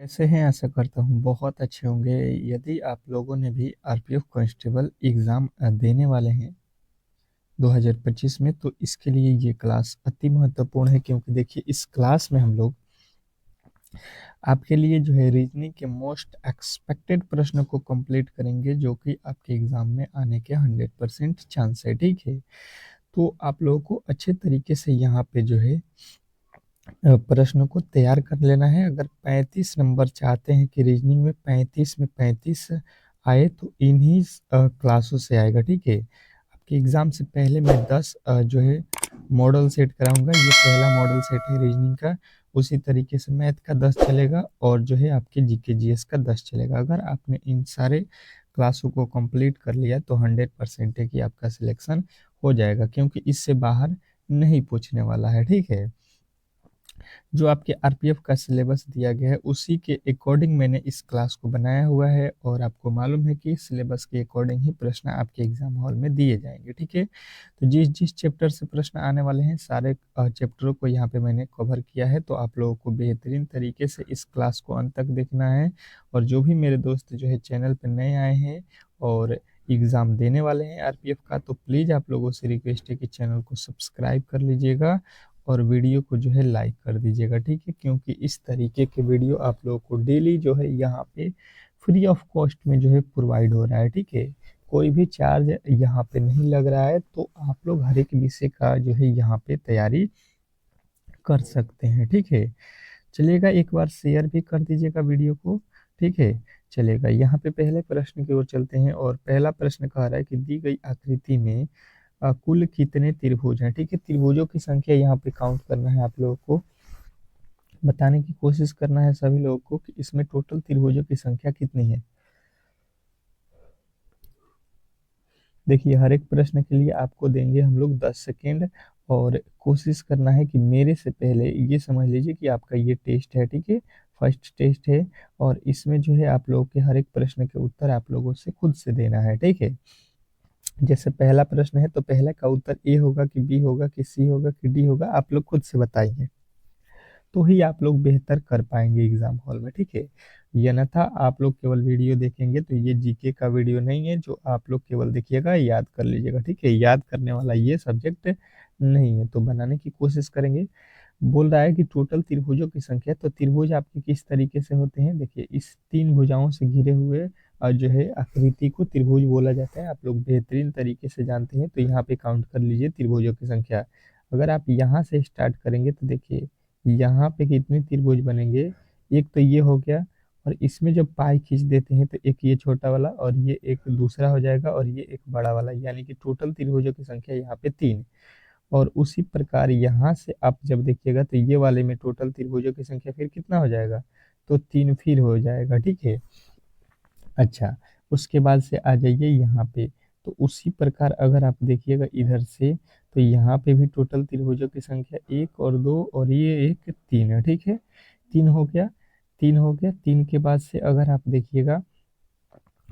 कैसे हैं? आशा करता हूँ बहुत अच्छे होंगे। यदि आप लोगों ने भी आरपीएफ कांस्टेबल एग्ज़ाम देने वाले हैं 2025 में, तो इसके लिए ये क्लास अति महत्वपूर्ण है, क्योंकि देखिए इस क्लास में हम लोग आपके लिए जो है रीजनिंग के मोस्ट एक्सपेक्टेड प्रश्न को कंप्लीट करेंगे, जो कि आपके एग्ज़ाम में आने के 100% चांस है। ठीक है, तो आप लोगों को अच्छे तरीके से यहाँ पे जो है प्रश्न को तैयार कर लेना है। अगर 35 नंबर चाहते हैं कि रीजनिंग में 35 में 35 आए, तो इन्हीं क्लासों से आएगा। ठीक है, आपके एग्ज़ाम से पहले मैं 10 जो है मॉडल सेट कराऊंगा। ये पहला मॉडल सेट है रीजनिंग का। उसी तरीके से मैथ का 10 चलेगा, और जो है आपके जीके जीएस का 10 चलेगा। अगर आपने इन सारे क्लासों को कंप्लीट कर लिया तो 100% है कि आपका सिलेक्शन हो जाएगा, क्योंकि इससे बाहर नहीं पूछने वाला है। ठीक है, जो आपके आरपीएफ का सिलेबस दिया गया है उसी के अकॉर्डिंग मैंने इस क्लास को बनाया हुआ है, और आपको मालूम है कि सिलेबस के अकॉर्डिंग ही प्रश्न आपके एग्जाम हॉल में दिए जाएंगे। ठीक है, तो जिस जिस चैप्टर से प्रश्न आने वाले हैं सारे चैप्टरों को यहाँ पे मैंने कवर किया है, तो आप लोगों को बेहतरीन तरीके से इस क्लास को अंत तक देखना है। और जो भी मेरे दोस्त जो है चैनल पर नए आए हैं और एग्ज़ाम देने वाले हैं आरपीएफ का, तो प्लीज़ आप लोगों से रिक्वेस्ट है कि चैनल को सब्सक्राइब कर लीजिएगा और वीडियो को जो है लाइक कर दीजिएगा। ठीक है, क्योंकि इस तरीके के वीडियो आप लोगों को डेली जो है यहाँ पे फ्री ऑफ कॉस्ट में जो है प्रोवाइड हो रहा है। ठीक है, कोई भी चार्ज यहाँ पे नहीं लग रहा है, तो आप लोग हर एक विषय का जो है यहाँ पे तैयारी कर सकते हैं। ठीक है, चलिएगा एक बार शेयर भी कर दीजिएगा वीडियो को। ठीक है, चलेगा। यहाँ पे पहले प्रश्न की ओर चलते हैं, और पहला प्रश्न कह रहा है कि दी गई आकृति में कुल कितने त्रिभुज हैं। ठीक है, त्रिभुजों की संख्या यहाँ पे काउंट करना है। आप लोगों को बताने की कोशिश करना है सभी लोगों को कि इसमें टोटल त्रिभुजों की संख्या कितनी है। देखिए, हर एक प्रश्न के लिए आपको देंगे हम लोग 10 सेकेंड, और कोशिश करना है कि मेरे से पहले ये समझ लीजिए कि आपका ये टेस्ट है। ठीक है, फर्स्ट टेस्ट है, और इसमें जो है आप लोगों के हर एक प्रश्न के उत्तर आप लोगों से खुद से देना है। ठीक है, जैसे पहला प्रश्न है तो पहले का उत्तर ए होगा कि बी होगा कि सी होगा कि डी होगा, आप लोग खुद से बताइए, तो ही आप लोग बेहतर कर पाएंगे एग्जाम हॉल में। ठीक है, ये न था आप लोग केवल वीडियो देखेंगे तो ये जीके का वीडियो नहीं है जो आप लोग केवल देखिएगा याद कर लीजिएगा। ठीक है, याद करने वाला ये सब्जेक्ट नहीं है, तो बनाने की कोशिश करेंगे। बोल रहा है कि टोटल त्रिभुजों की संख्या, तो त्रिभुज आपके किस तरीके से होते हैं। देखिए, इस तीन भुजाओं से घिरे हुए जो है आकृति को त्रिभुज बोला जाता है। आप लोग बेहतरीन तरीके से जानते हैं, तो यहाँ पे काउंट कर लीजिए त्रिभुजों की संख्या। अगर आप यहाँ से स्टार्ट करेंगे तो देखिए यहाँ पे कितने त्रिभुज बनेंगे। एक तो ये हो गया, और इसमें जब पाई खींच देते हैं तो एक ये छोटा वाला, और ये एक दूसरा हो जाएगा, और ये एक बड़ा वाला, यानी कि टोटल त्रिभुजों की संख्या यहाँ पे 3। और उसी प्रकार यहाँ से आप जब देखिएगा तो ये वाले में टोटल त्रिभुजों की संख्या फिर कितना हो जाएगा, तो 3 फिर हो जाएगा। ठीक है, अच्छा, उसके बाद से आ जाइए यहाँ पे, तो उसी प्रकार अगर आप देखिएगा इधर से, तो यहाँ पे भी टोटल त्रिभुजों की संख्या 1 और 2 और ये एक 3 है। ठीक है, 3 हो गया, 3 हो गया। 3 के बाद से अगर आप देखिएगा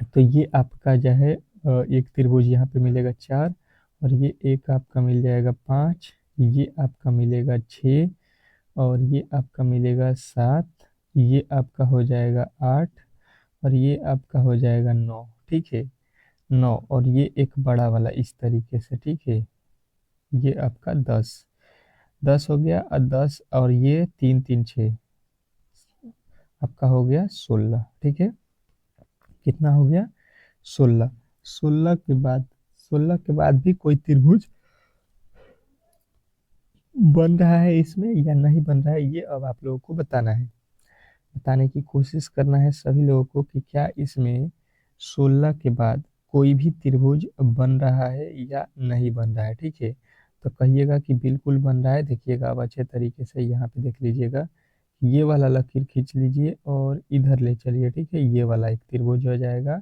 तो ये आपका जो है एक त्रिभुज यहाँ पे मिलेगा 4, और ये एक आपका मिल जाएगा 5, ये आपका मिलेगा 6, और ये आपका मिलेगा 7, ये आपका हो जाएगा 8, और ये आपका हो जाएगा 9। ठीक है, 9, और ये एक बड़ा वाला इस तरीके से। ठीक है, ये आपका 10, 10 हो गया, और 10 और ये 3 3 6, आपका हो गया 16। ठीक है, कितना हो गया, 16। 16 के बाद, 16 के बाद भी कोई त्रिभुज बन रहा है इसमें या नहीं बन रहा है, ये अब आप लोगों को बताना है। बताने की कोशिश करना है सभी लोगों को कि क्या इसमें 16 के बाद कोई भी त्रिभुज बन रहा है या नहीं बन रहा है। ठीक है, तो कहिएगा कि बिल्कुल बन रहा है। देखिएगा अब अच्छे तरीके से यहाँ पे देख लीजिएगा, ये वाला लकीर खींच लीजिए और इधर ले चलिए। ठीक है, ये वाला एक त्रिभुज हो जाएगा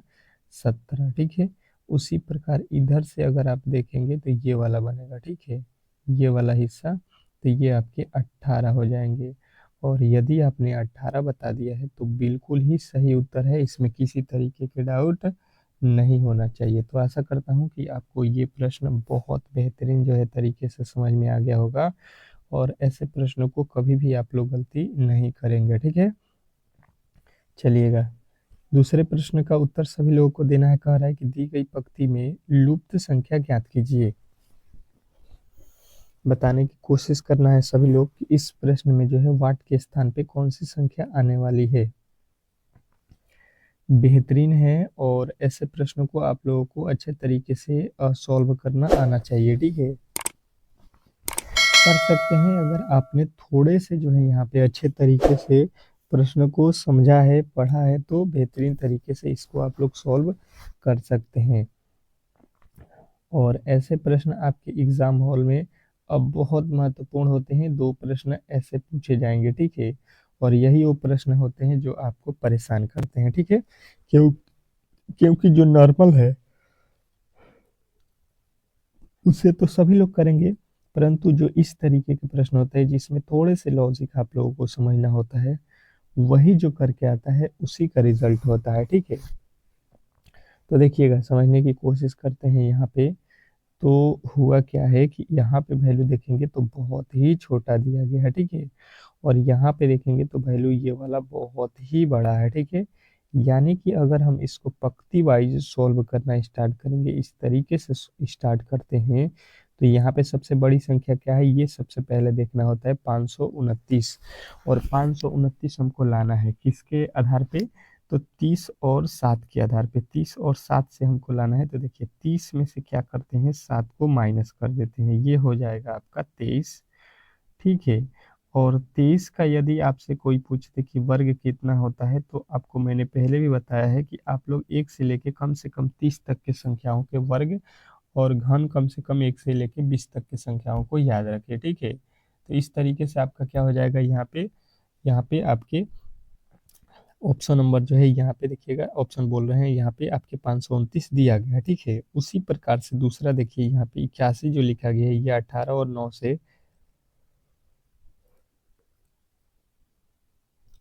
17। ठीक है, उसी प्रकार इधर से अगर आप देखेंगे तो ये वाला बनेगा। ठीक है, ये वाला हिस्सा, तो ये आपके 18 हो जाएंगे। और यदि आपने 18 बता दिया है तो बिल्कुल ही सही उत्तर है, इसमें किसी तरीके के डाउट नहीं होना चाहिए। तो आशा करता हूँ कि आपको ये प्रश्न बहुत बेहतरीन जो है तरीके से समझ में आ गया होगा, और ऐसे प्रश्नों को कभी भी आप लोग गलती नहीं करेंगे। ठीक है, चलिएगा, दूसरे प्रश्न का उत्तर सभी लोगों को देना है। कह रहा है कि दी गई पंक्ति में लुप्त संख्या ज्ञात कीजिए। बताने की कोशिश करना है सभी लोग कि इस प्रश्न में जो है वाट के स्थान पे कौन सी संख्या आने वाली है। बेहतरीन है, और ऐसे प्रश्नों को आप लोगों को अच्छे तरीके से सॉल्व करना आना चाहिए, ठीक है। कर सकते हैं अगर आपने थोड़े से जो है यहाँ पे अच्छे तरीके से प्रश्न को समझा है, पढ़ा है, तो बेहतरीन तरीके से इसको आप लोग सॉल्व कर सकते हैं। और ऐसे प्रश्न आपके एग्जाम हॉल में अब बहुत महत्वपूर्ण होते हैं। दो प्रश्न ऐसे पूछे जाएंगे, ठीक है, और यही वो प्रश्न होते हैं जो आपको परेशान करते हैं, ठीक है। क्योंकि जो नॉर्मल है उससे तो सभी लोग करेंगे, परंतु जो इस तरीके के प्रश्न होते हैं जिसमें थोड़े से लॉजिक आप लोगों को समझना होता है, वही जो करके आता है उसी का रिजल्ट होता है, ठीक है। तो देखिएगा, समझने की कोशिश करते हैं यहाँ पे। तो हुआ क्या है कि यहाँ पे वैल्यू देखेंगे तो बहुत ही छोटा दिया गया है, ठीक है, और यहाँ पे देखेंगे तो वैल्यू ये वाला बहुत ही बड़ा है, ठीक है। यानी कि अगर हम इसको पंक्ति वाइज सॉल्व करना स्टार्ट करेंगे, इस तरीके से स्टार्ट करते हैं, तो यहाँ पे सबसे बड़ी संख्या क्या है, ये सबसे पहले देखना होता है 529। और 529 हमको लाना है किसके आधार पे, तो 30 और 7 के आधार पे। 30 और 7 से हमको लाना है, तो देखिए 30 में से क्या करते हैं, 7 को माइनस कर देते हैं, ये हो जाएगा आपका 23, ठीक है। और 23 का यदि आपसे कोई पूछते कि वर्ग कितना होता है, तो आपको मैंने पहले भी बताया है कि आप लोग 1 से कम 30 तक के संख्याओं के वर्ग और घन कम से कम 1 से लेके 20 तक की संख्याओं को याद रखिए, ठीक है। तो इस तरीके से आपका क्या हो जाएगा, यहाँ पे आपके ऑप्शन नंबर जो है, यहाँ पे देखिएगा ऑप्शन बोल रहे हैं, यहाँ पे आपके 529 दिया गया है, ठीक है। उसी प्रकार से दूसरा देखिए, यहाँ पे 81 जो लिखा गया है, ये 18 और 9 से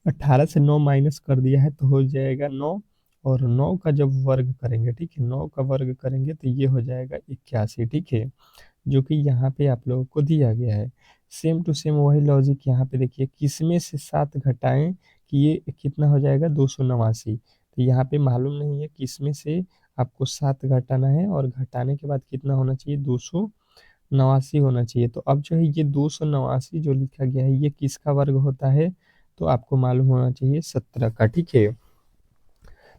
18 से 9 माइनस कर दिया है तो हो जाएगा 9। और 9 का जब वर्ग करेंगे, ठीक है, 9 का वर्ग करेंगे तो ये हो जाएगा 81, ठीक है, जो कि यहाँ पे आप लोगों को दिया गया है। सेम टू सेम वही लॉजिक यहाँ पे देखिए, किसमें से 7 घटाएं कि ये कितना हो जाएगा, 289। तो यहाँ पे मालूम नहीं है किसमें से आपको 7 घटाना है, और घटाने के बाद कितना होना चाहिए, 289 होना चाहिए। तो अब जो है ये 289 जो लिखा गया है, ये किसका वर्ग होता है, तो आपको मालूम होना चाहिए 17 का, ठीक है।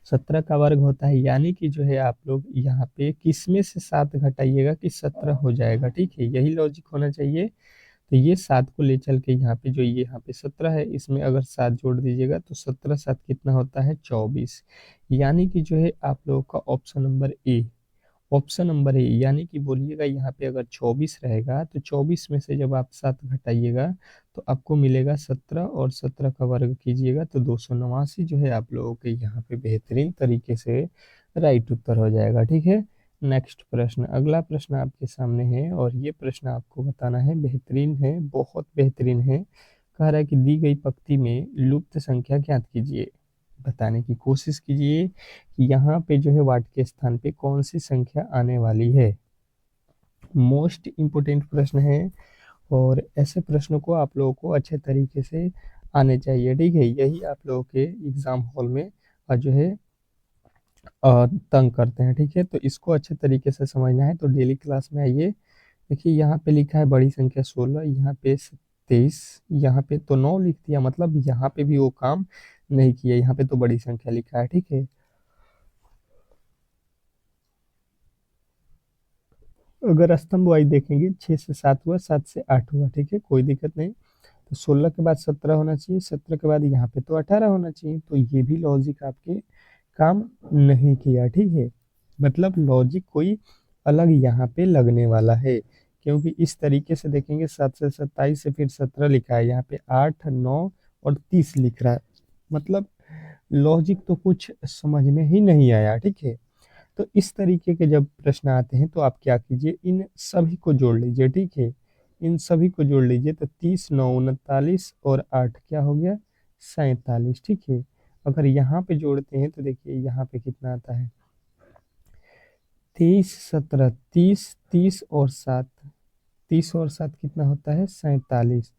17 का वर्ग होता है, यानी कि जो है आप लोग यहाँ पे किसमें से 7 घटाइएगा कि 17 हो जाएगा, ठीक है, यही लॉजिक होना चाहिए। तो ये 7 को ले चल के यहाँ पे जो ये यहाँ पे 17 है, इसमें अगर 7 जोड़ दीजिएगा तो 17 7 कितना होता है, 24। यानी कि जो है आप लोगों का ऑप्शन नंबर ए, यानी कि बोलिएगा यहाँ पे अगर 24 रहेगा तो 24 में से जब आप 7 घटाइएगा तो आपको मिलेगा 17, और 17 का वर्ग कीजिएगा तो 289 जो है आप लोगों के यहाँ पे बेहतरीन तरीके से राइट उत्तर हो जाएगा, ठीक है। नेक्स्ट प्रश्न, अगला प्रश्न आपके सामने है, और ये प्रश्न आपको बताना है, बेहतरीन है, बहुत बेहतरीन है। कह रहा है कि दी गई पंक्ति में लुप्त संख्या ज्ञात कीजिए। बताने की कोशिश कीजिए कि यहाँ पे जो है वाट के स्थान पे कौन सी संख्या आने वाली है। मोस्ट इम्पोर्टेंट प्रश्न है, और ऐसे प्रश्नों को आप लोगों को अच्छे तरीके से आने चाहिए, ठीक है। यही आप लोगों के एग्जाम हॉल में जो है तंग करते हैं, ठीक है। तो इसको अच्छे तरीके से समझना है तो डेली क्लास में आइए। देखिए यहाँ पे लिखा है बड़ी संख्या 16, यहाँ पे 23, यहाँ पे तो 9 लिख दिया, मतलब यहाँ पे भी वो काम नहीं किया, यहाँ पे तो बड़ी संख्या लिखा है, ठीक है। अगर स्तंभ वाइज देखेंगे, 6 से 7 हुआ, 7 से 8 हुआ, ठीक है, कोई दिक्कत नहीं। तो 16 के बाद 17 होना चाहिए, 17 के बाद यहाँ पे तो 18 होना चाहिए, तो ये भी लॉजिक आपके काम नहीं किया, ठीक है। मतलब लॉजिक कोई अलग यहाँ पे लगने वाला है, क्योंकि इस तरीके से देखेंगे 7 से 27 से फिर 17 लिखा है, यहाँ पे 8 9 और 30 लिख रहा है, मतलब लॉजिक तो कुछ समझ में ही नहीं आया, ठीक है। तो इस तरीके के जब प्रश्न आते हैं तो आप क्या कीजिए, इन सभी को जोड़ लीजिए, ठीक है, इन सभी को जोड़ लीजिए, तो 30 9 39 और 8 क्या हो गया, 47, ठीक है। अगर यहाँ पे जोड़ते हैं तो देखिए यहाँ पे कितना आता है, 23 17 30, 30 और 7, 30 और 7 कितना होता है, 47।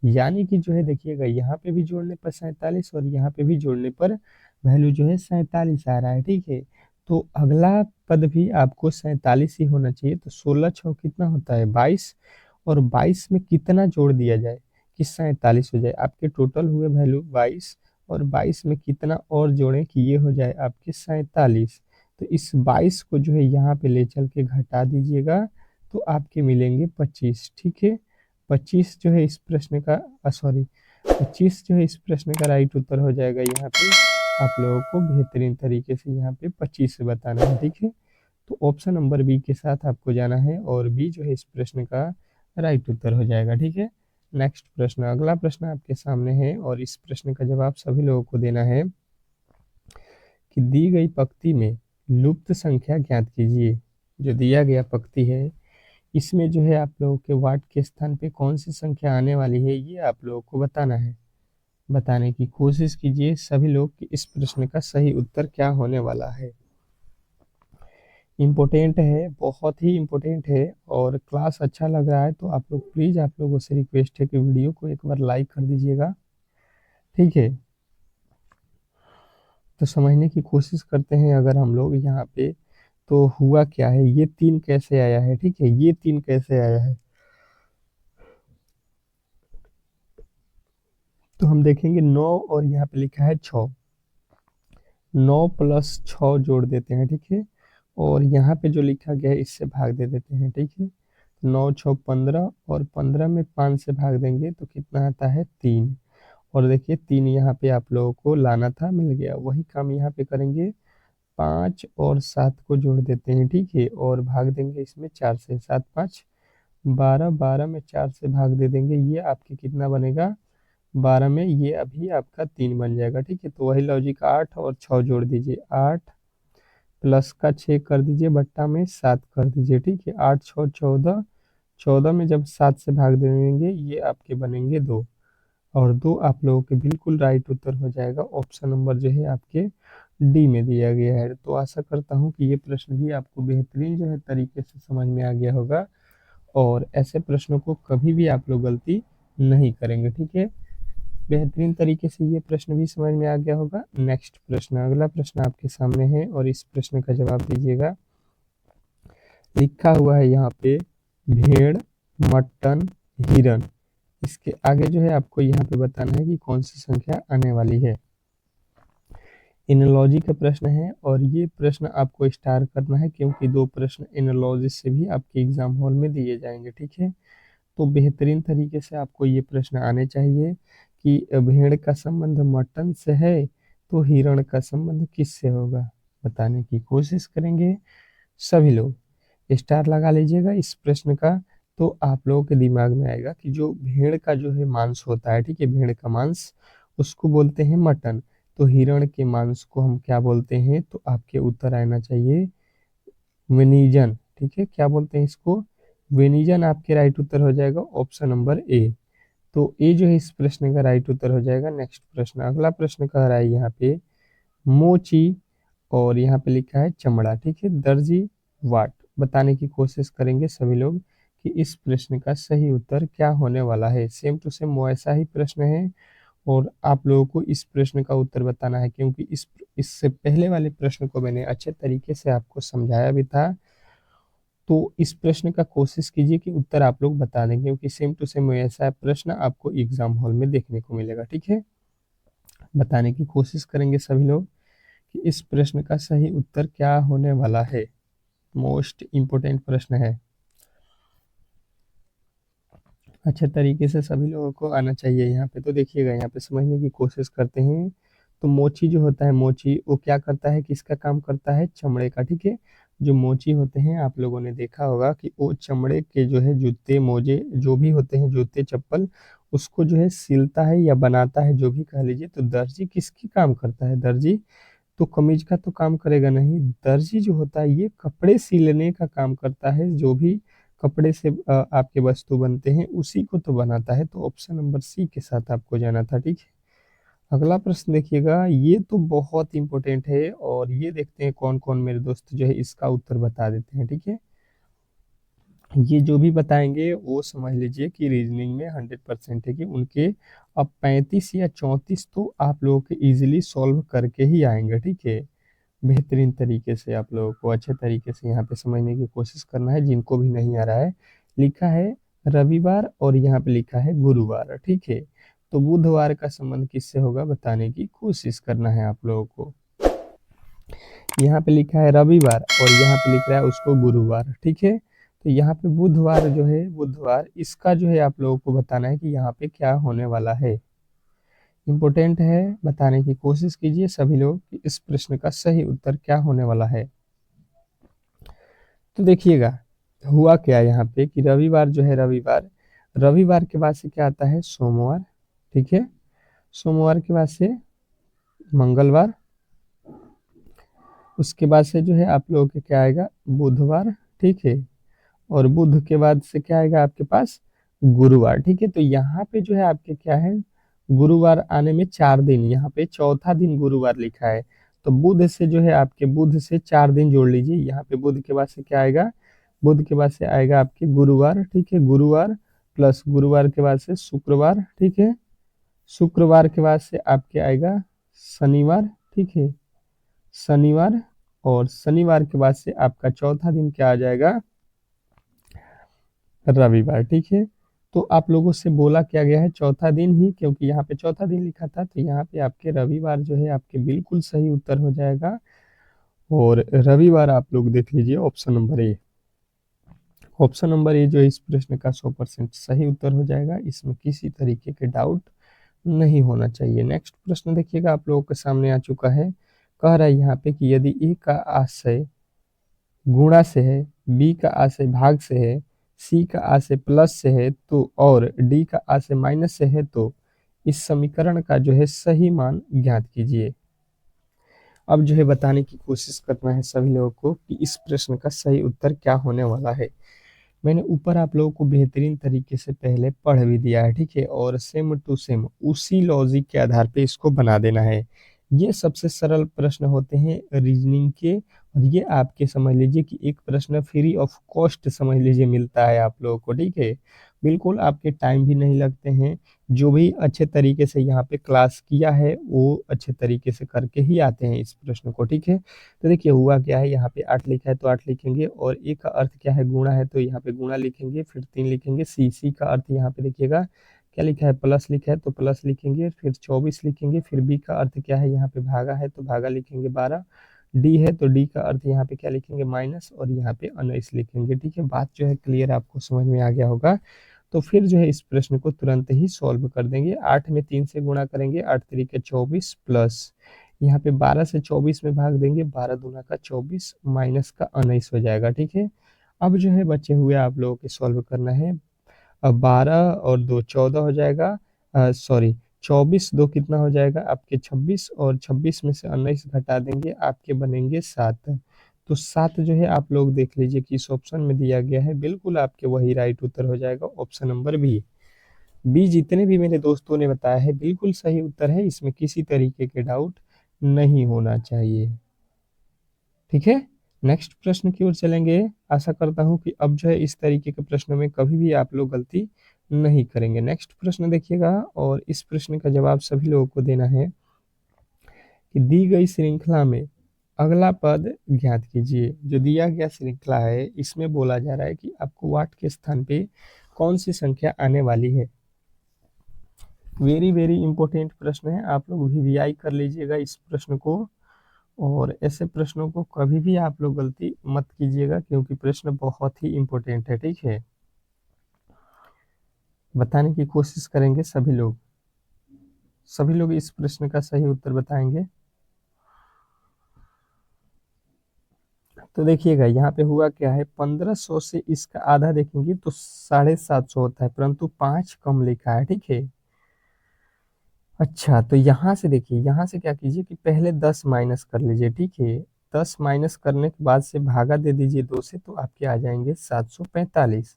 यानी कि जो है देखिएगा यहाँ पे भी जोड़ने पर 47 और यहाँ पे भी जोड़ने पर वैल्यू जो है 47 आ रहा है, ठीक है। तो अगला पद भी आपको 47 ही होना चाहिए। तो 16 छः कितना होता है 22, और 22 में कितना जोड़ दिया जाए कि 47 हो जाए। आपके टोटल हुए वैल्यू 22, और 22 में कितना और जोड़ें कि ये हो जाए आपके 47। तो इस 22 को जो है यहाँ पे ले चल के घटा दीजिएगा, तो आपके मिलेंगे 25, ठीक है। 25 जो है इस प्रश्न का, सॉरी, 25 जो है इस प्रश्न का राइट उत्तर हो जाएगा। यहाँ पे आप लोगों को बेहतरीन तरीके से यहाँ पे 25 से बताना है, ठीक है। तो ऑप्शन नंबर बी के साथ आपको जाना है, और बी जो है इस प्रश्न का राइट उत्तर हो जाएगा, ठीक है। नेक्स्ट प्रश्न, अगला प्रश्न आपके सामने है, और इस प्रश्न का जवाब सभी लोगों को देना है कि दी गई पंक्ति में लुप्त संख्या ज्ञात कीजिए। जो दिया गया पंक्ति है इसमें जो है आप लोगों के वाट के स्थान पे कौन सी संख्या आने वाली है, ये आप लोगों को बताना है। बताने की कोशिश कीजिए सभी लोग कि इस प्रश्न का सही उत्तर क्या होने वाला है। इम्पोर्टेंट है, बहुत ही इम्पोर्टेंट है, और क्लास अच्छा लग रहा है तो आप लोग प्लीज़, आप लोगों से रिक्वेस्ट है कि वीडियो को एक बार लाइक कर दीजिएगा, ठीक है। तो समझने की कोशिश करते हैं अगर हम लोग यहाँ पे, तो हुआ क्या है, ये 3 कैसे आया है, ठीक है, ये 3 कैसे आया है। तो हम देखेंगे 9 और यहाँ पे लिखा है 6, 9 प्लस 6 जोड़ देते हैं, ठीक है। और यहाँ पे जो लिखा गया है इससे भाग दे देते हैं, ठीक है। 9 6 15, और 15 में 5 से भाग देंगे तो कितना आता है 3। और देखिए 3 यहाँ पे आप लोगों को लाना था, मिल गया। वही काम यहाँ पे करेंगे, 5 और 7 को जोड़ देते हैं, ठीक है, और भाग देंगे इसमें 4 से, 7 5 12, 12 में 4 से भाग दे देंगे, ये आपके कितना बनेगा 12 में, ये अभी आपका 3 बन जाएगा, ठीक है। तो वही लॉजिक, 8 और 6 जोड़ दीजिए, 8 प्लस का 6 कर दीजिए, बट्टा में 7 कर दीजिए, ठीक है। 8 6 14, 14 में जब 7 से भाग दे देंगे ये आपके बनेंगे 2, और 2 आप लोगों के बिल्कुल राइट उत्तर हो जाएगा। ऑप्शन नंबर जो है आपके डी में दिया गया है। तो आशा करता हूँ कि ये प्रश्न भी आपको बेहतरीन जो है तरीके से समझ में आ गया होगा, और ऐसे प्रश्नों को कभी भी आप लोग गलती नहीं करेंगे, ठीक है। बेहतरीन तरीके से ये प्रश्न भी समझ में आ गया होगा। नेक्स्ट प्रश्न, अगला प्रश्न आपके सामने है, और इस प्रश्न का जवाब दीजिएगा। लिखा हुआ है यहाँ पे भेड़, मटन, हिरन, इसके आगे जो है आपको यहाँ पे बताना है कि कौन सी संख्या आने वाली है। एनालॉजी का प्रश्न है, और ये प्रश्न आपको स्टार करना है क्योंकि 2 प्रश्न एनालॉजी से भी आपके एग्जाम हॉल में दिए जाएंगे, ठीक है। तो बेहतरीन तरीके से आपको ये प्रश्न आने चाहिए कि भेड़ का संबंध मटन से है तो हिरण का संबंध किससे होगा, बताने की कोशिश करेंगे सभी लोग। स्टार लगा लीजिएगा इस प्रश्न का, तो आप लोगों के दिमाग में आएगा कि जो भेड़ का जो है मांस होता है, ठीक है, भेड़ का मांस उसको बोलते हैं मटन। तो हिरण के मांस को हम क्या बोलते हैं, तो आपके उत्तर आना चाहिए वेनिजन, ठीक है। क्या बोलते हैं इसको, वेनिजन आपके राइट उत्तर हो जाएगा, ऑप्शन नंबर ए। तो ए जो है इस प्रश्न का राइट उत्तर हो जाएगा। नेक्स्ट प्रश्न, अगला प्रश्न कह रहा है यहाँ पे मोची, और यहाँ पे लिखा है चमड़ा, ठीक है, दर्जी, वाट। बताने की कोशिश करेंगे सभी लोग कि इस प्रश्न का सही उत्तर क्या होने वाला है। सेम टू सेम वैसा ही प्रश्न है, और आप लोगों को इस प्रश्न का उत्तर बताना है, क्योंकि इससे पहले वाले प्रश्न को मैंने अच्छे तरीके से आपको समझाया भी था। तो इस प्रश्न का कोशिश कीजिए कि उत्तर आप लोग बता दें, क्योंकि सेम टू सेम ऐसा प्रश्न आपको एग्जाम हॉल में देखने को मिलेगा, ठीक है। बताने की कोशिश करेंगे सभी लोग कि इस प्रश्न का सही उत्तर क्या होने वाला है। मोस्ट इम्पोर्टेंट प्रश्न है, अच्छे तरीके से सभी लोगों को आना चाहिए। यहाँ पे तो देखिएगा, यहाँ पे समझने की कोशिश करते हैं। तो मोची जो होता है, मोची वो क्या करता है, किसका काम करता है, चमड़े का, ठीक है। जो मोची होते हैं आप लोगों ने देखा होगा कि वो चमड़े के जो है जूते मोजे जो भी होते हैं, जूते चप्पल, उसको जो है सिलता है या बनाता है, जो भी कह लीजिए। तो दर्जी किसकी काम करता है, दर्जी तो कमीज का तो काम करेगा नहीं। दर्जी जो होता है ये कपड़े सिलने का काम करता है, जो भी कपड़े से आपके वस्तु बनते हैं उसी को तो बनाता है। तो ऑप्शन नंबर सी के साथ आपको जाना था, ठीक है। अगला प्रश्न देखिएगा, ये तो बहुत इंपॉर्टेंट है, और ये देखते हैं कौन कौन मेरे दोस्त जो है इसका उत्तर बता देते हैं, ठीक है। ये जो भी बताएंगे वो समझ लीजिए कि रीजनिंग में 100% है कि उनके अब 35 या 34 तो आप लोगों के इजीली सॉल्व करके ही आएंगे, ठीक है। बेहतरीन तरीके से आप लोगों को अच्छे तरीके से यहाँ पे समझने की कोशिश करना है। जिनको भी नहीं आ रहा है, लिखा है रविवार और यहाँ पे लिखा है गुरुवार, ठीक है। तो बुधवार का संबंध किससे होगा बताने की कोशिश करना है आप लोगों को। यहाँ पे लिखा है रविवार और यहाँ पे लिख रहा है उसको गुरुवार, ठीक है। तो यहाँ पे बुधवार जो है, बुधवार इसका जो है आप लोगों को बताना है कि यहाँ पे क्या होने वाला है। इम्पोर्टेंट है, बताने की कोशिश कीजिए सभी लोग कि इस प्रश्न का सही उत्तर क्या होने वाला है। तो देखिएगा हुआ क्या यहाँ पे कि रविवार जो है, रविवार, रविवार के बाद से क्या आता है सोमवार, ठीक है। सोमवार के बाद से मंगलवार, उसके बाद से जो है आप लोगों के क्या आएगा बुधवार, ठीक है। और बुध के बाद से क्या आएगा आपके पास गुरुवार, ठीक है। तो यहाँ पे जो है आपके क्या है गुरुवार आने में 4 दिन, यहाँ पे चौथा दिन गुरुवार लिखा है। तो बुध से जो है आपके बुध से 4 दिन जोड़ लीजिए। यहाँ पे बुध के बाद से क्या आएगा, बुध के बाद से आएगा आपके गुरुवार, ठीक है। गुरुवार प्लस गुरुवार के बाद से शुक्रवार, ठीक है। शुक्रवार के बाद से आपके आएगा शनिवार, ठीक है। शनिवार और शनिवार के बाद से आपका चौथा दिन क्या आ जाएगा रविवार, ठीक है। तो आप लोगों से बोला क्या गया है चौथा दिन ही, क्योंकि यहाँ पे चौथा दिन लिखा था। तो यहाँ पे आपके रविवार जो है आपके बिल्कुल सही उत्तर हो जाएगा। और रविवार आप लोग देख लीजिए option number A, option number A जो इस प्रश्न का 100% सही उत्तर हो जाएगा। इसमें किसी तरीके के डाउट नहीं होना चाहिए। नेक्स्ट प्रश्न देखिएगा आप लोगों के सामने आ चुका है। कह रहा है यहाँ पे कि यदि ए का आशय गुणा से है, बी का आशय भाग से है, सी का आशय प्लस से है तो और डी का आशय माइनस से है तो इस समीकरण का जो है सही मान ज्ञात कीजिए। अब जो है बताने की कोशिश करना है सभी लोगों को कि इस प्रश्न का सही उत्तर क्या होने वाला है। मैंने ऊपर आप लोगों को बेहतरीन तरीके से पहले पढ़ भी दिया है, ठीक है। और सेम टू सेम उसी लॉजिक के आधार पे इसको बना देना है। ये सबसे सरल प्रश्न होते हैं रीजनिंग के। और ये आपके समझ लीजिए कि एक प्रश्न फ्री ऑफ कॉस्ट समझ लीजिए मिलता है आप लोगों को, ठीक है। बिल्कुल आपके टाइम भी नहीं लगते हैं। जो भी अच्छे तरीके से यहाँ पे क्लास किया है वो अच्छे तरीके से करके ही आते हैं इस प्रश्न को, ठीक है। तो देखिए हुआ क्या है, यहाँ पे 8 लिखा है तो 8 लिखेंगे और ए का अर्थ क्या है गुणा है तो यहाँ पे गुणा लिखेंगे, फिर 3 लिखेंगे। सी का अर्थ यहाँ पे देखिएगा क्या लिखा है प्लस लिखा है तो प्लस लिखेंगे, फिर 24 लिखेंगे। फिर बी का अर्थ क्या है यहाँ पे भागा है तो भागा लिखेंगे 12। डी है तो डी का अर्थ यहाँ पे क्या लिखेंगे माइनस और यहाँ पे 19 लिखेंगे, ठीक है। बात जो है क्लियर आपको समझ में आ गया होगा। तो फिर जो है इस प्रश्न को तुरंत ही सॉल्व कर देंगे। 8 में 3 से गुणा करेंगे, 8 तरीके 24 प्लस यहाँ पे 12 से 24 में भाग देंगे, 12 दूना का 24 माइनस का 19 हो जाएगा, ठीक है। अब जो है बचे हुए आप लोगों के सॉल्व करना है। अब 12 और 2 14 हो जाएगा, सॉरी 24 2 कितना हो जाएगा आपके 26 और 26 में से 19 घटा देंगे आपके बनेंगे 7। तो 7 जो है आप लोग देख लीजिए कि इस ऑप्शन में दिया गया है, बिल्कुल आपके वही राइट उत्तर हो जाएगा ऑप्शन नंबर बी। बी जितने भी मेरे दोस्तों ने बताया है बिल्कुल सही उत्तर है, इसमें किसी तरीके के डाउट नहीं होना चाहिए, ठीक है। नेक्स्ट प्रश्न की ओर चलेंगे। आशा करता हूं कि अब जो है इस तरीके के प्रश्नों में कभी भी आप लोग गलती नहीं करेंगे। नेक्स्ट प्रश्न देखिएगा और इस प्रश्न का जवाब सभी लोगों को देना है कि दी गई श्रृंखला में अगला पद ज्ञात कीजिए। जो दिया गया श्रृंखला है इसमें बोला जा रहा है कि आपको वाट के स्थान पे कौन सी संख्या आने वाली है। वेरी वेरी इंपॉर्टेंट प्रश्न है, आप लोग वीवीआई कर लीजिएगा इस प्रश्न को। और ऐसे प्रश्नों को कभी भी आप लोग गलती मत कीजिएगा क्योंकि प्रश्न बहुत ही इंपॉर्टेंट है, ठीक है। बताने की कोशिश करेंगे सभी लोग, सभी लोग इस प्रश्न का सही उत्तर बताएंगे। तो देखिएगा यहाँ पे हुआ क्या है, 1500 से इसका आधा देखेंगे तो 750 होता है, परंतु 5 कम लिखा है, ठीक है। अच्छा तो यहाँ से देखिए, यहाँ से क्या कीजिए कि पहले 10 माइनस कर लीजिए, ठीक है। 10 माइनस करने के बाद से भागा दे दीजिए 2 से तो आपके आ जाएंगे 745।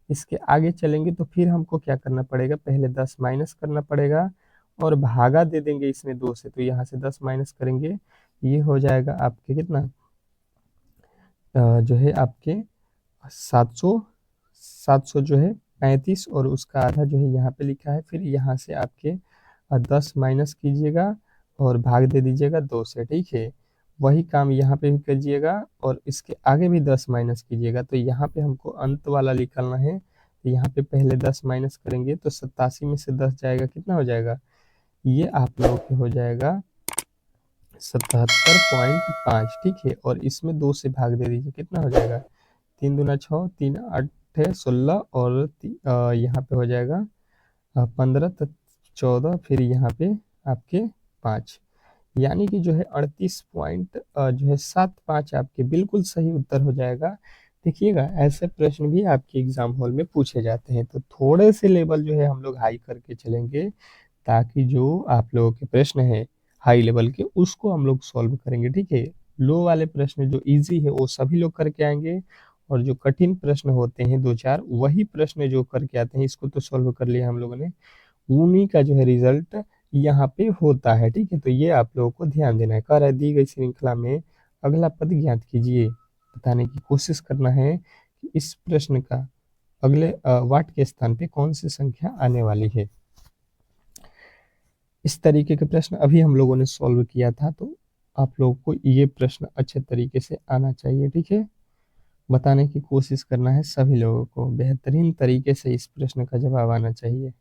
इसके आगे चलेंगे तो फिर हमको क्या करना पड़ेगा, पहले 10 माइनस करना पड़ेगा और भागा दे देंगे इसमें 2 से। तो यहाँ से 10 माइनस करेंगे, ये हो जाएगा आपके कितना जो है आपके 700 700 जो है 35 और उसका आधा जो है यहाँ पे लिखा है। फिर यहाँ से आपके 10 माइनस कीजिएगा और भाग दे दीजिएगा 2 से, ठीक है। वही काम यहाँ पे भी कीजिएगा और इसके आगे भी 10 माइनस कीजिएगा। तो यहाँ पे हमको अंत वाला निकालना है, तो यहाँ पे पहले 10 माइनस करेंगे तो 87 में से 10 जाएगा, कितना हो जाएगा, ये आप लोगों के हो जाएगा 77.5, ठीक है। और इसमें 2 से भाग दे दीजिए, कितना हो जाएगा, 3 दूना 6, 3 8 है 16 और यहाँ पे हो जाएगा 15 तो 14, फिर यहाँ पे आपके 5, यानी कि जो है 38 पॉइंट जो है 75 आपके बिल्कुल सही उत्तर हो जाएगा। देखिएगा ऐसे प्रश्न भी आपके एग्जाम हॉल में पूछे जाते हैं, तो थोड़े से लेवल जो है हम लोग हाई करके चलेंगे, ताकि जो आप लोगों के प्रश्न है हाई लेवल के उसको हम लोग सॉल्व करेंगे, ठीक है। लो वाले प्रश्न जो इजी है वो सभी लोग करके आएंगे, और जो कठिन प्रश्न होते हैं 2-4 वही प्रश्न जो करके आते हैं, इसको तो सॉल्व कर लिया हम लोगों ने, उन्हीं का जो है रिजल्ट यहाँ पे होता है, ठीक है। तो ये आप लोगों को ध्यान देना है। कह रहा है दी गई श्रृंखला में अगला पद ज्ञात कीजिए, बताने की कोशिश करना है कि इस प्रश्न का अगले वाट के स्थान पे कौन सी संख्या आने वाली है। इस तरीके के प्रश्न अभी हम लोगों ने सॉल्व किया था, तो आप लोगों को ये प्रश्न अच्छे तरीके से आना चाहिए, ठीक है। बताने की कोशिश करना है, सभी लोगों को बेहतरीन तरीके से इस प्रश्न का जवाब आना चाहिए।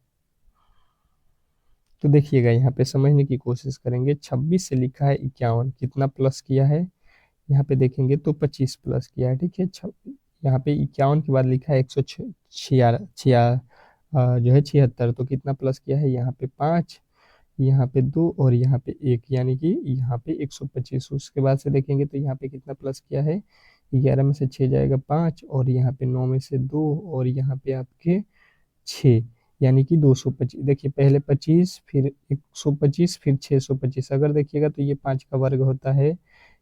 तो देखिएगा यहाँ पे समझने की कोशिश करेंगे, 26 से लिखा है 51, कितना प्लस किया है, यहाँ पे देखेंगे तो 25 प्लस किया है, ठीक है। यहाँ पे 51 के बाद लिखा है 106 जो है 76, तो कितना प्लस किया है, यहाँ पे 5, यहाँ पे 2 और यहाँ पे 1, यानी कि यहाँ पे 125। उसके बाद से देखेंगे तो यहाँ पे कितना प्लस किया है, 11 में से 6 जाएगा 5, और यहाँ पे 9 में से 2 और यहाँ पे आपके 6, यानी कि 225। देखिए पहले 25 फिर 125 फिर 625, अगर देखिएगा तो ये 5 का वर्ग होता है,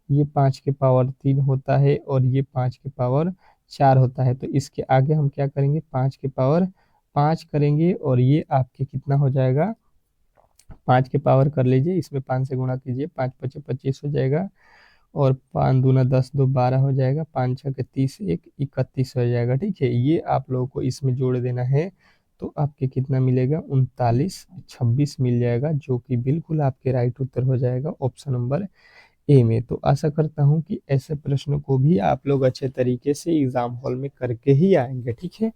ये 5 के पावर 3 होता है और ये 5 के पावर 4 होता है। तो इसके आगे हम क्या करेंगे, 5 के पावर 5 करेंगे और ये आपके कितना हो जाएगा, 5 के पावर कर लीजिए, इसमें 5 से गुणा कीजिए, 5 5 25 हो जाएगा, और 5 दूना 10 2 12 हो जाएगा, 5 6 के 30 1 31 हो जाएगा, ठीक है। ये आप लोगों को इसमें जोड़ देना है, तो आपके कितना मिलेगा, 39 26 मिल जाएगा, जो कि बिल्कुल आपके राइट उत्तर हो जाएगा ऑप्शन नंबर ए में। तो आशा करता हूँ कि ऐसे प्रश्नों को भी आप लोग अच्छे तरीके से एग्जाम हॉल में करके ही आएंगे, ठीक है।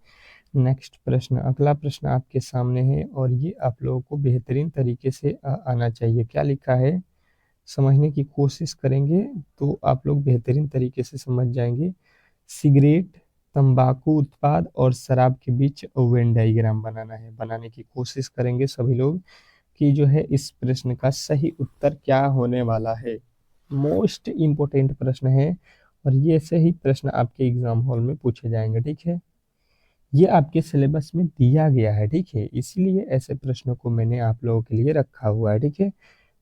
नेक्स्ट प्रश्न, अगला प्रश्न आपके सामने है और ये आप लोगों को बेहतरीन तरीके से आना चाहिए। क्या लिखा है समझने की कोशिश करेंगे तो आप लोग बेहतरीन तरीके से समझ जाएंगे। सिगरेट, तंबाकू उत्पाद और शराब के बीच वेन डायग्राम बनाना है। बनाने की कोशिश करेंगे सभी लोग कि जो है इस प्रश्न का सही उत्तर क्या होने वाला है। मोस्ट इम्पोर्टेंट प्रश्न है और ये ऐसे ही प्रश्न आपके एग्जाम हॉल में पूछे जाएंगे, ठीक है। ये आपके सिलेबस में दिया गया है, ठीक है, इसीलिए ऐसे प्रश्नों को मैंने आप लोगों के लिए रखा हुआ है, ठीक है।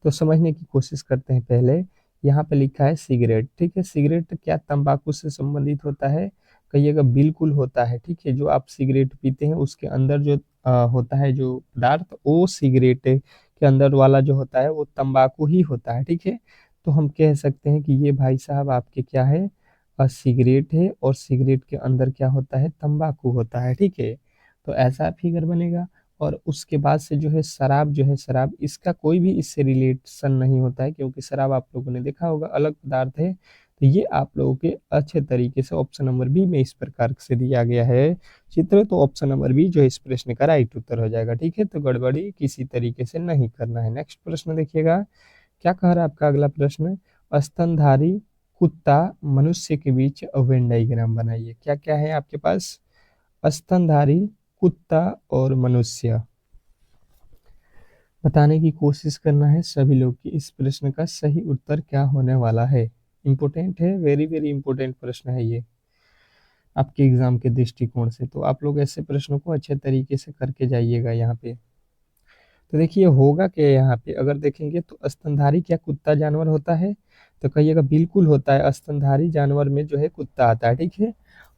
तो समझने की कोशिश करते हैं। पहले यहाँ पे लिखा है सिगरेट, ठीक है। सिगरेट क्या तंबाकू से संबंधित होता है, कहिएगा बिल्कुल होता है, ठीक है। जो आप सिगरेट पीते हैं उसके अंदर जो होता है जो पदार्थ, वो सिगरेट के अंदर वाला जो होता है वो तंबाकू ही होता है, ठीक है। तो हम कह सकते हैं कि ये भाई साहब आपके क्या है, सिगरेट है, और सिगरेट के अंदर क्या होता है, तंबाकू होता है, ठीक है। तो ऐसा फिगर बनेगा। और उसके बाद से जो है शराब, जो है शराब, इसका कोई भी इससे रिलेशन नहीं होता है, क्योंकि शराब आप लोगों ने देखा होगा अलग पदार्थ है। तो ये आप लोगों के अच्छे तरीके से ऑप्शन नंबर बी में इस प्रकार से दिया गया है चित्र, तो ऑप्शन नंबर बी जो है इस प्रश्न का राइट उत्तर हो जाएगा, ठीक है। तो गड़बड़ी किसी तरीके से नहीं करना है। नेक्स्ट प्रश्न देखिएगा क्या कह रहा है आपका अगला प्रश्न, स्तनधारी कुत्ता मनुष्य के बीच वेन डायग्राम बनाइए। क्या क्या है आपके पास, स्तनधारी, कुत्ता और मनुष्य। बताने की कोशिश करना है सभी लोग कि इस प्रश्न का सही उत्तर क्या होने वाला है। इंपॉर्टेंट है, वेरी वेरी इंपॉर्टेंट प्रश्न है ये आपके एग्जाम के दृष्टिकोण से। तो आप लोग ऐसे प्रश्नों को अच्छे तरीके से करके जाइएगा यहाँ पे। तो देखिए होगा क्या यहाँ पे, अगर देखेंगे तो स्तनधारी क्या कुत्ता जानवर होता है, तो कहिएगा बिल्कुल होता है, स्तनधारी जानवर में जो है कुत्ता आता है, ठीक है।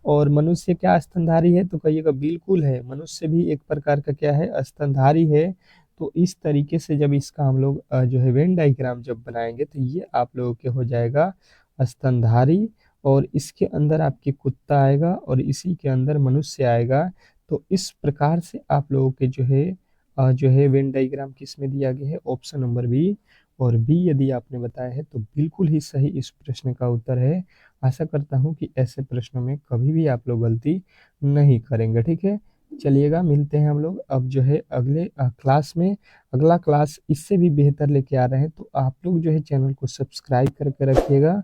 और मनुष्य क्या स्तनधारी है, तो कहिएगा बिल्कुल है, मनुष्य भी एक प्रकार का क्या है, स्तनधारी है। तो इस तरीके से जब इसका हम लोग जो है वेन डायग्राम जब बनाएंगे तो ये आप लोगों के हो जाएगा स्तनधारी और इसके अंदर आपके कुत्ता आएगा और इसी के अंदर मनुष्य आएगा। तो इस प्रकार से आप लोगों के जो है वेन डायग्राम किसमें दिया गया है, ऑप्शन नंबर बी। और बी यदि आपने बताया है तो बिल्कुल ही सही इस प्रश्न का उत्तर है। आशा करता हूँ कि ऐसे प्रश्नों में कभी भी आप लोग गलती नहीं करेंगे। ठीक है, चलिएगा मिलते हैं हम लोग अब जो है अगले क्लास में। अगला क्लास इससे भी बेहतर लेके आ रहे हैं, तो आप लोग जो है चैनल को सब्सक्राइब करके रखिएगा।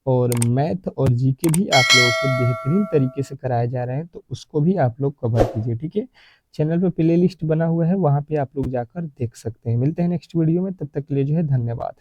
और मैथ और जीके भी आप लोगों को बेहतरीन तरीके से कराए जा रहे हैं, तो उसको भी आप लोग कवर कीजिए। ठीक है, चैनल पे प्ले लिस्ट बना हुआ है, वहाँ पे आप लोग जाकर देख सकते हैं। मिलते हैं नेक्स्ट वीडियो में, तब तक के लिए जो है धन्यवाद।